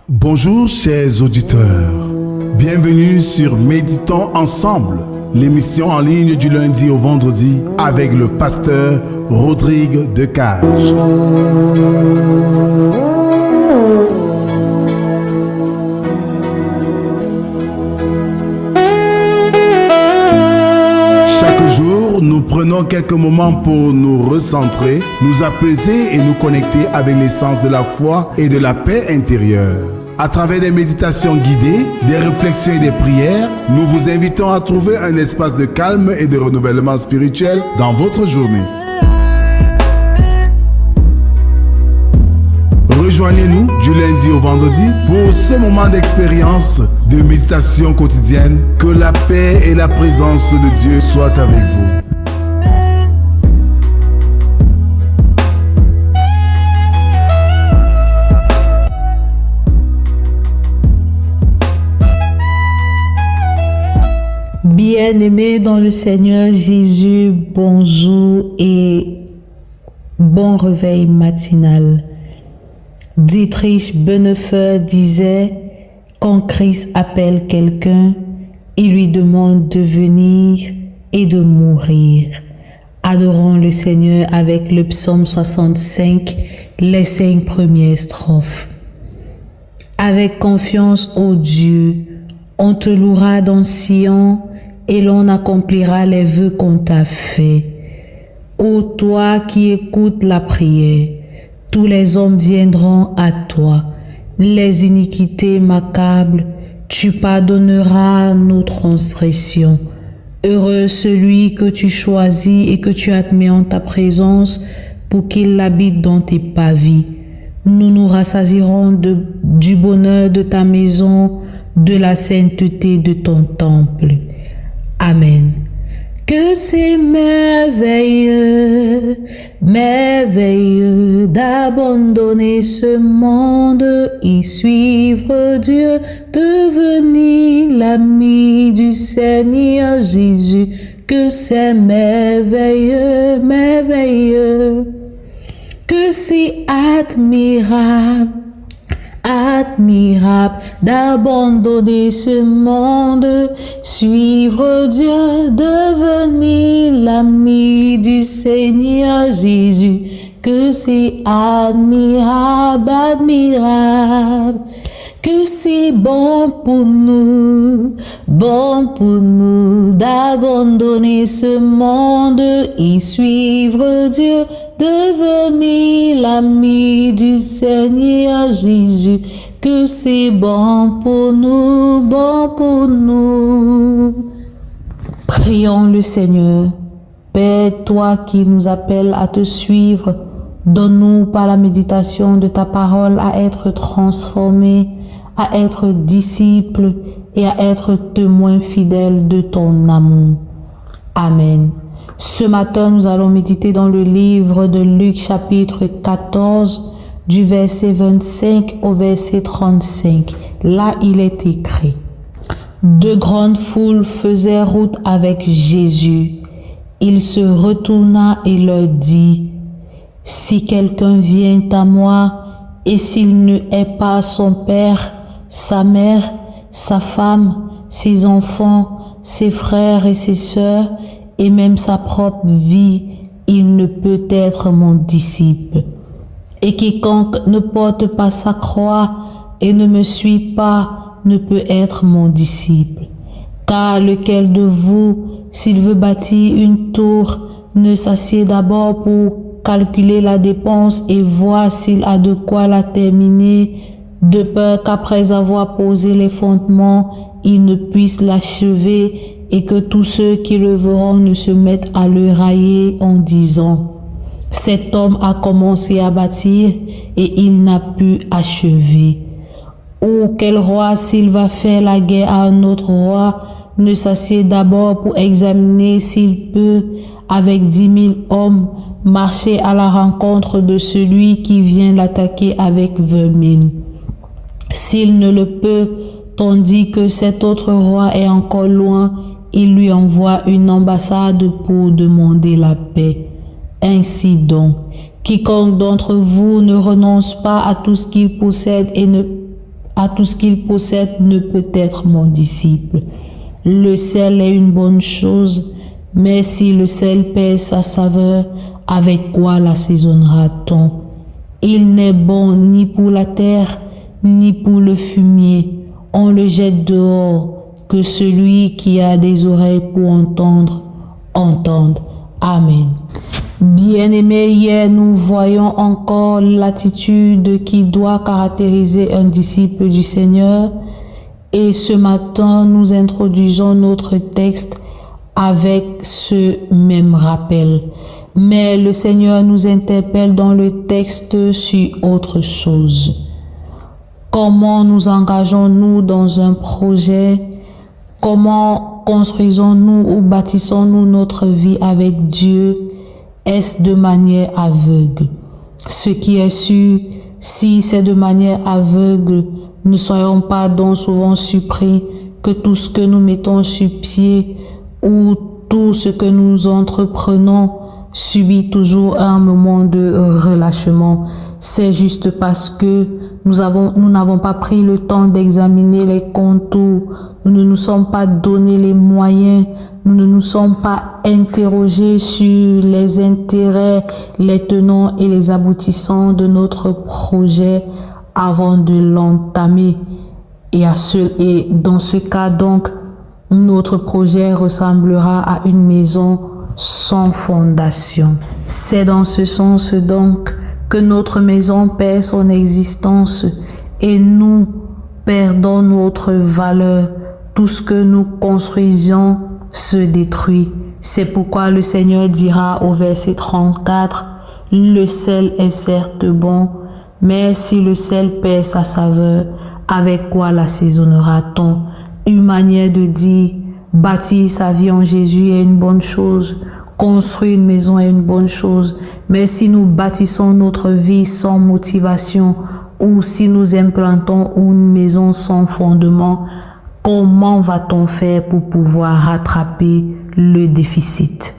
Bonjour chers auditeurs, bienvenue sur Méditons ensemble, l'émission en ligne du lundi au vendredi avec le pasteur Rodrigue Decage. Chaque jour, nous prenons quelques moments pour nous recentrer, nous apaiser et nous connecter avec l'essence de la foi et de la paix intérieure. À travers des méditations guidées, des réflexions et des prières, nous vous invitons à trouver un espace de calme et de renouvellement spirituel dans votre journée. Rejoignez-nous du lundi au vendredi pour ce moment d'expérience de méditation quotidienne. Que la paix et la présence de Dieu soient avec vous. Bien-aimés dans le Seigneur Jésus, bonjour et bon réveil matinal. Dietrich Bonhoeffer disait, quand Christ appelle quelqu'un, il lui demande de venir et de mourir. Adorons le Seigneur avec le psaume 65, les 5 premières strophes. Avec confiance, ô Dieu, on te louera dans Sion et l'on accomplira les vœux qu'on t'a faits. Ô toi qui écoutes la prière, tous les hommes viendront à toi. Les iniquités m'accablent, tu pardonneras nos transgressions. Heureux celui que tu choisis et que tu admets en ta présence pour qu'il habite dans tes pavis. Nous nous rassasierons du bonheur de ta maison, de la sainteté de ton temple. Amen. Que c'est merveilleux, merveilleux d'abandonner ce monde et suivre Dieu, devenir l'ami du Seigneur Jésus. Que c'est merveilleux, merveilleux, que c'est admirable. Admirable d'abandonner ce monde, suivre Dieu, devenir l'ami du Seigneur Jésus. Que c'est admirable, admirable, que c'est bon pour nous d'abandonner ce monde et suivre Dieu, devenir l'ami du Seigneur Jésus. Que c'est bon pour nous, bon pour nous. Prions le Seigneur. Père, toi qui nous appelles à te suivre, donne-nous par la méditation de ta parole à être transformés, à être disciples et à être témoins fidèles de ton amour. Amen. Ce matin, nous allons méditer dans le livre de Luc chapitre 14, du verset 25 au verset 35. Là, il est écrit: de grandes foules faisaient route avec Jésus. Il se retourna et leur dit: si quelqu'un vient à moi, et s'il ne hait pas son père, sa mère, sa femme, ses enfants, ses frères et ses sœurs, et même sa propre vie, il ne peut être mon disciple. Et quiconque ne porte pas sa croix et ne me suit pas, ne peut être mon disciple. Car lequel de vous, s'il veut bâtir une tour, ne s'assied d'abord pour calculer la dépense et voir s'il a de quoi la terminer, de peur qu'après avoir posé les fondements, il ne puisse l'achever et que tous ceux qui le verront ne se mettent à le railler en disant: cet homme a commencé à bâtir et il n'a pu achever. Ou quel roi, s'il va faire la guerre à un autre roi, ne s'assied d'abord pour examiner s'il peut, avec 10 000 hommes, marcher à la rencontre de celui qui vient l'attaquer avec 20 000. S'il ne le peut, tandis que cet autre roi est encore loin, il lui envoie une ambassade pour demander la paix. Ainsi donc, quiconque d'entre vous ne renonce pas à tout ce qu'il possède et ne à tout ce qu'il possède ne peut être mon disciple. Le sel est une bonne chose, mais si le sel perd sa saveur, avec quoi l'assaisonnera-t-on? Il n'est bon ni pour la terre, ni pour le fumier. On le jette dehors. Que celui qui a des oreilles pour entendre, entende. Amen. Bien-aimés, hier nous voyons encore l'attitude qui doit caractériser un disciple du Seigneur. Et ce matin, nous introduisons notre texte avec ce même rappel. Mais le Seigneur nous interpelle dans le texte sur autre chose. Comment nous engageons-nous dans un projet? Comment construisons-nous ou bâtissons-nous notre vie avec Dieu? Est-ce de manière aveugle? Ce qui est sûr, si c'est de manière aveugle, ne soyons pas donc souvent surpris que tout ce que nous mettons sur pied ou tout ce que nous entreprenons subit toujours un moment de relâchement. C'est juste parce que nous n'avons pas pris le temps d'examiner les contours, nous ne nous sommes pas donné les moyens, nous ne nous sommes pas interrogés sur les intérêts, les tenants et les aboutissants de notre projet avant de l'entamer. Et dans ce cas donc, notre projet ressemblera à une maison sans fondation. C'est dans ce sens donc que notre maison perd son existence et nous perdons notre valeur. Tout ce que nous construisions se détruit. C'est pourquoi le Seigneur dira au verset 34, « Le sel est certes bon, mais si le sel perd sa saveur, avec quoi l'assaisonnera-t-on » Une manière de dire, bâtir sa vie en Jésus est une bonne chose. Construire une maison est une bonne chose, mais si nous bâtissons notre vie sans motivation ou si nous implantons une maison sans fondement, comment va-t-on faire pour pouvoir rattraper le déficit?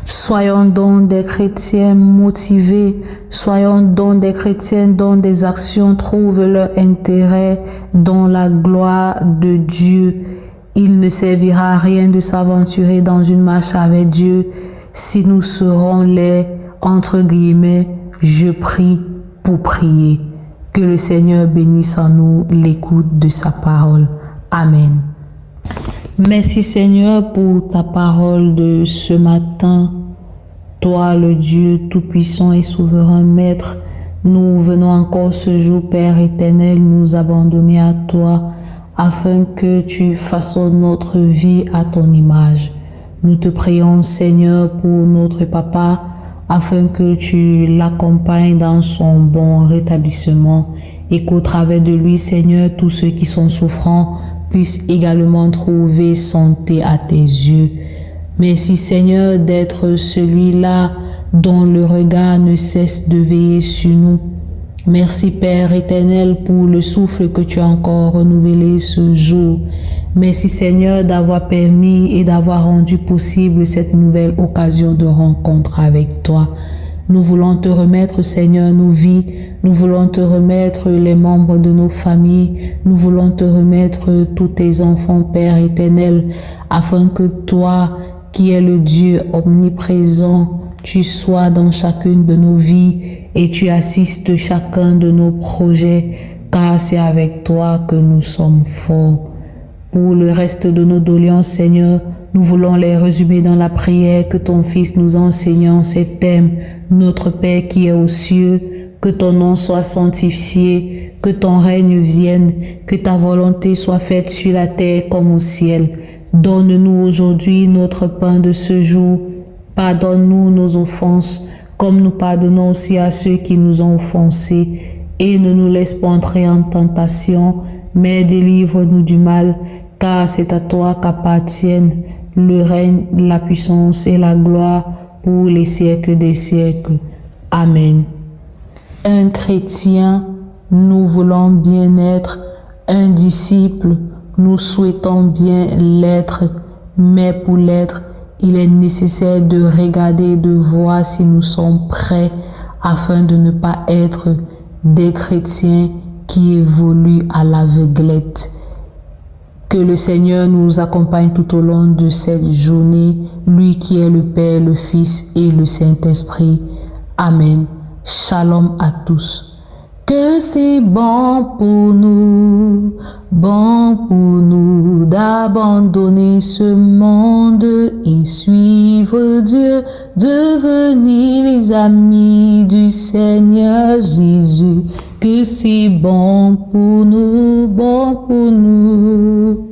Soyons donc des chrétiens motivés, soyons donc des chrétiens dont des actions trouvent leur intérêt dans la gloire de Dieu. Il ne servira à rien de s'aventurer dans une marche avec Dieu si nous serons les, entre guillemets, je prie pour prier. Que le Seigneur bénisse en nous l'écoute de sa parole. Amen. Merci Seigneur pour ta parole de ce matin. Toi, le Dieu tout-puissant et souverain Maître, nous venons encore ce jour, Père éternel, nous abandonner à toi afin que tu façonnes notre vie à ton image. Nous te prions, Seigneur, pour notre papa, afin que tu l'accompagnes dans son bon rétablissement et qu'au travers de lui, Seigneur, tous ceux qui sont souffrants puissent également trouver santé à tes yeux. Merci, Seigneur, d'être celui-là dont le regard ne cesse de veiller sur nous. Merci, Père éternel, pour le souffle que tu as encore renouvelé ce jour. Merci, Seigneur, d'avoir permis et d'avoir rendu possible cette nouvelle occasion de rencontre avec toi. Nous voulons te remettre, Seigneur, nos vies. Nous voulons te remettre les membres de nos familles. Nous voulons te remettre tous tes enfants, Père éternel, afin que toi, qui es le Dieu omniprésent, tu sois dans chacune de nos vies et tu assistes chacun de nos projets, car c'est avec toi que nous sommes forts. Pour le reste de nos doléances, Seigneur, nous voulons les résumer dans la prière que ton Fils nous enseigne en ces thèmes. Notre Père qui est aux cieux, que ton nom soit sanctifié, que ton règne vienne, que ta volonté soit faite sur la terre comme au ciel. Donne-nous aujourd'hui notre pain de ce jour. Pardonne-nous nos offenses, comme nous pardonnons aussi à ceux qui nous ont offensés. Et ne nous laisse pas entrer en tentation, mais délivre-nous du mal, car c'est à toi qu'appartiennent le règne, la puissance et la gloire pour les siècles des siècles. Amen. Un chrétien, nous voulons bien être. Un disciple, nous souhaitons bien l'être. Mais pour l'être, il est nécessaire de regarder et de voir si nous sommes prêts afin de ne pas être des chrétiens qui évolue à l'aveuglette. Que le Seigneur nous accompagne tout au long de cette journée, lui qui est le Père, le Fils et le Saint-Esprit. Amen. Shalom à tous. Que c'est bon pour nous d'abandonner ce monde et suivre Dieu, devenir les amis du Seigneur Jésus. Que c'est bon pour nous, bon pour nous.